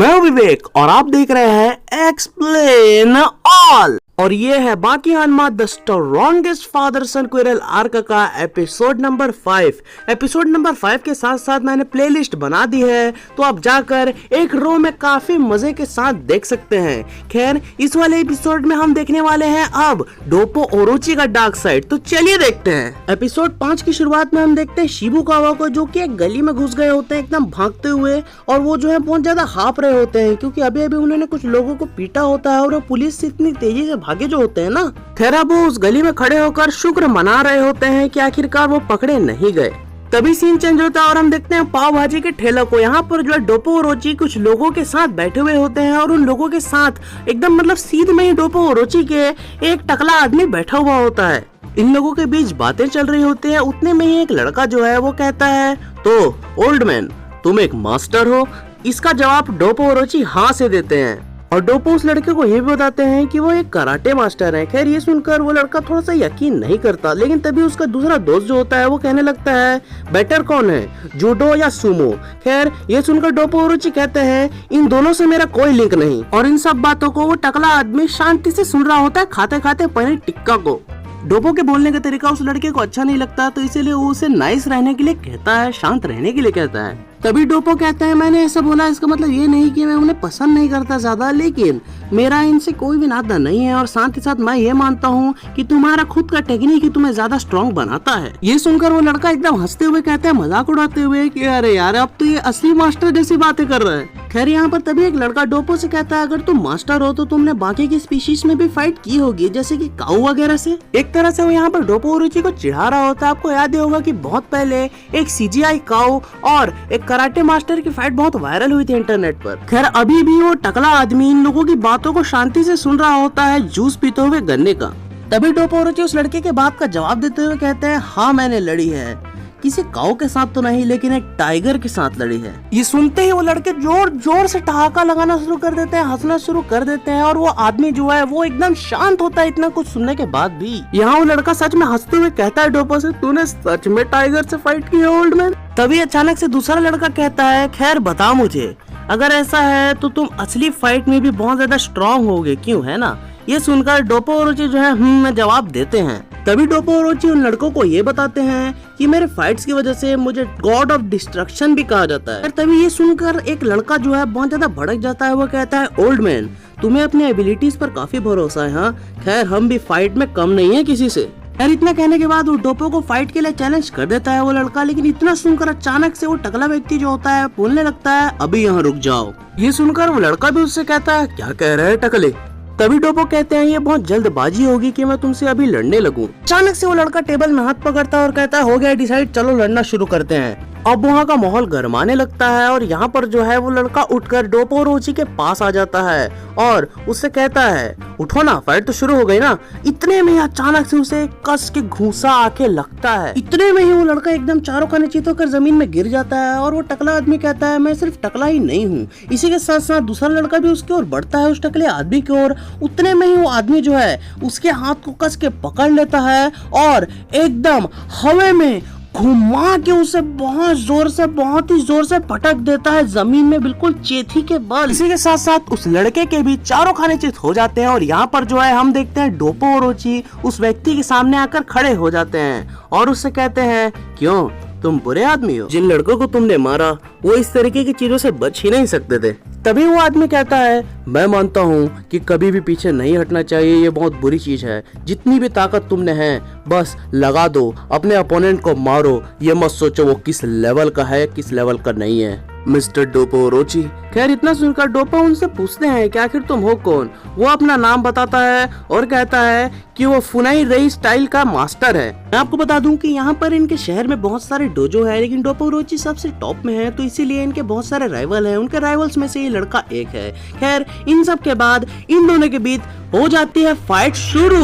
मैं हूं विवेक और आप देख रहे हैं एक्सप्लेन ऑल। और ये है Baki Hanma the strongest father son quarrel arc का एपिसोड नंबर 5। एपिसोड नंबर 5 के साथ साथ मैंने प्लेलिस्ट बना दी है, तो आप जाकर एक रो में काफी मजे के साथ देख सकते हैं। खैर, इस वाले एपिसोड में हम देखने वाले हैं अब डोपो ओरोची का डार्क साइड, तो चलिए देखते हैं। एपिसोड 5 की शुरुआत में हम देखते हैं शिबुकावा को, जो कि एक गली में घुस गए होते हैं एकदम भागते हुए, और वो जो है बहुत ज्यादा हाफ रहे होते हैं क्योंकि अभी अभी उन्होंने कुछ लोगों को पीटा होता है और वो पुलिस से इतनी तेजी से भागे जो होते हैं ना। खैर, अब वो उस गली में खड़े होकर शुक्र मना रहे होते हैं कि आखिरकार वो पकड़े नहीं गए। तभी सीन चेंज होता है और हम देखते हैं पाव भाजी के ठेला को। यहाँ पर जो है डोपो ओरोची कुछ लोगों के साथ बैठे हुए होते हैं और उन लोगों के साथ एकदम मतलब सीध में ही डोपो ओरोची के एक टकला आदमी बैठा हुआ होता है। इन लोगों के बीच बातें चल रही होती है। उतने में ही एक लड़का जो है वो कहता है, तो ओल्ड मैन, तुम एक मास्टर हो? इसका जवाब डोपो ओरोची हाँ से देते हैं और डोपो उस लड़के को ये भी बताते हैं कि वो एक कराटे मास्टर है। खैर, ये सुनकर वो लड़का थोड़ा सा यकीन नहीं करता, लेकिन तभी उसका दूसरा दोस्त जो होता है वो कहने लगता है, बेटर कौन है, जूडो या सुमो? खैर, ये सुनकर डोपो ओरोची कहते हैं, इन दोनों से मेरा कोई लिंक नहीं। और इन सब बातों को वो टकला आदमी शांति से सुन रहा होता है, खाते खाते पनीर टिक्का को। डोपो के बोलने का तरीका उस लड़के को अच्छा नहीं लगता, तो इसीलिए वो उसे नाइस रहने के लिए कहता है, शांत रहने के लिए कहता है। तभी डोपो कहता है, मैंने ऐसा बोला इसका मतलब ये नहीं कि मैं उन्हें पसंद नहीं करता ज्यादा, लेकिन मेरा इनसे कोई भी नाता नहीं है और साथ ही साथ मैं ये मानता हूँ कि तुम्हारा खुद का टेक्निक ही तुम्हें ज्यादा स्ट्रॉन्ग बनाता है। ये सुनकर वो लड़का एकदम हंसते हुए कहता है, मजाक उड़ाते हुए कि अरे यार, अब तो ये असली मास्टर जैसी बातें कर रहा है। खैर, यहाँ पर तभी एक लड़का डोपो से कहता है, अगर तुम मास्टर हो तो तुमने बाकी की स्पीशीज में भी फाइट की होगी, जैसे कि काऊ वगैरह से। एक तरह से वो यहाँ पर डोपो ओरोची को चिढ़ा रहा होता है। आपको याद होगा कि बहुत पहले एक CGI काऊ और एक कराटे मास्टर की फाइट बहुत वायरल हुई थी इंटरनेट पर। खैर, अभी भी वो टकला आदमी इन लोगों की बातों को शांति से सुन रहा होता है, जूस पीते हुए गन्ने का। तभी डोपो ओरोची उस लड़के के बात का जवाब देते हुए कहते हैं, हाँ मैंने लड़ी है, किसी काऊ के साथ तो नहीं, लेकिन एक टाइगर के साथ लड़ी है। ये सुनते ही वो लड़के जोर जोर से ठहाका लगाना शुरू कर देते हैं, हंसना शुरू कर देते हैं, और वो आदमी जो है वो एकदम शांत होता है इतना कुछ सुनने के बाद भी। यहाँ वो लड़का सच में हंसते हुए कहता है डोपो से, तूने सच में टाइगर से फाइट की है ओल्ड मैन? तभी अचानक से दूसरा लड़का कहता है, खैर बता मुझे, अगर ऐसा है तो तुम असली फाइट में भी बहुत ज्यादा स्ट्रॉन्ग होगे, क्यों, है ना? ये सुनकर डोपो ओरोची जो है में जवाब देते हैं। तभी डोपो ओरोची उन लड़कों को ये बताते हैं कि मेरे फाइट्स की वजह से मुझे गॉड ऑफ डिस्ट्रक्शन भी कहा जाता है। तभी ये सुनकर एक लड़का जो है बहुत ज्यादा भड़क जाता है। वो कहता है, ओल्ड मैन, तुम्हें अपनी एबिलिटीज पर काफी भरोसा है। हाँ, खैर हम भी फाइट में कम नहीं है किसी से। यार, इतना कहने के बाद वो डोपो को फाइट के लिए चैलेंज कर देता है वो लड़का, लेकिन इतना सुनकर अचानक से वो टकला व्यक्ति जो होता है बोलने लगता है, अभी यहाँ रुक जाओ। ये सुनकर वो लड़का भी उससे कहता है, क्या कह रहे हैं टकले? तभी डोपो कहते हैं, ये बहुत जल्दबाजी होगी कि मैं तुमसे अभी लड़ने लगूं। अचानक से वो लड़का टेबल में हाथ पकड़ता है और कहता है, हो गया डिसाइड, चलो लड़ना शुरू करते हैं। अब वहाँ का माहौल गरमाने लगता है और यहाँ पर जो है वो लड़का उठकर डोपो ओरोची के पास आ जाता है और उससे कहता है, उठो ना, फाइट तो शुरू हो गई ना। इतने में ही अचानक से उसे कस के घूंसा आके लगता है। इतने में ही वो लड़का एकदम चारों खाने चित होकर जमीन में गिर जाता है और वो टकला आदमी कहता है, मैं सिर्फ टकला ही नहीं हूँ। इसी के साथ साथ दूसरा लड़का भी उसकी ओर बढ़ता है, उस टकले आदमी की ओर। उतने में ही वो आदमी जो है उसके हाथ को कस के पकड़ लेता है और एकदम हवा में घुमा के उसे बहुत ही जोर से पटक देता है जमीन में, बिल्कुल चेथी के बल। इसी के साथ साथ उस लड़के के भी चारों खाने चित हो जाते हैं और यहाँ पर जो है हम देखते हैं डोपो ओरोची उस व्यक्ति के सामने आकर खड़े हो जाते हैं और उससे कहते हैं, क्यों, तुम बुरे आदमी हो? जिन लड़कों को तुमने मारा वो इस तरीके की चीजों से बच ही नहीं सकते थे। तभी वो आदमी कहता है, मैं मानता हूँ कि कभी भी पीछे नहीं हटना चाहिए, ये बहुत बुरी चीज है। जितनी भी ताकत तुमने है बस लगा दो, अपने अपोनेंट को मारो, ये मत सोचो वो किस लेवल का है किस लेवल का नहीं है। Mister Dopo Orochi. खैर, इतना सुनकर डोपो उनसे पूछते हैं कि आखिर तुम हो कौन? वो अपना नाम बताता है और कहता है कि वो फुनाई रई स्टाइल का मास्टर है। मैं आपको बता दूं कि यहाँ पर इनके शहर में बहुत सारे डोजो है, लेकिन डोपो ओरोची सबसे टॉप में है, तो इसीलिए इनके बहुत सारे राइवल हैं। उनके राइवल्स में से ये लड़का एक है। खैर, इन सब के बाद इन दोनों के बीच हो जाती है फाइट शुरू।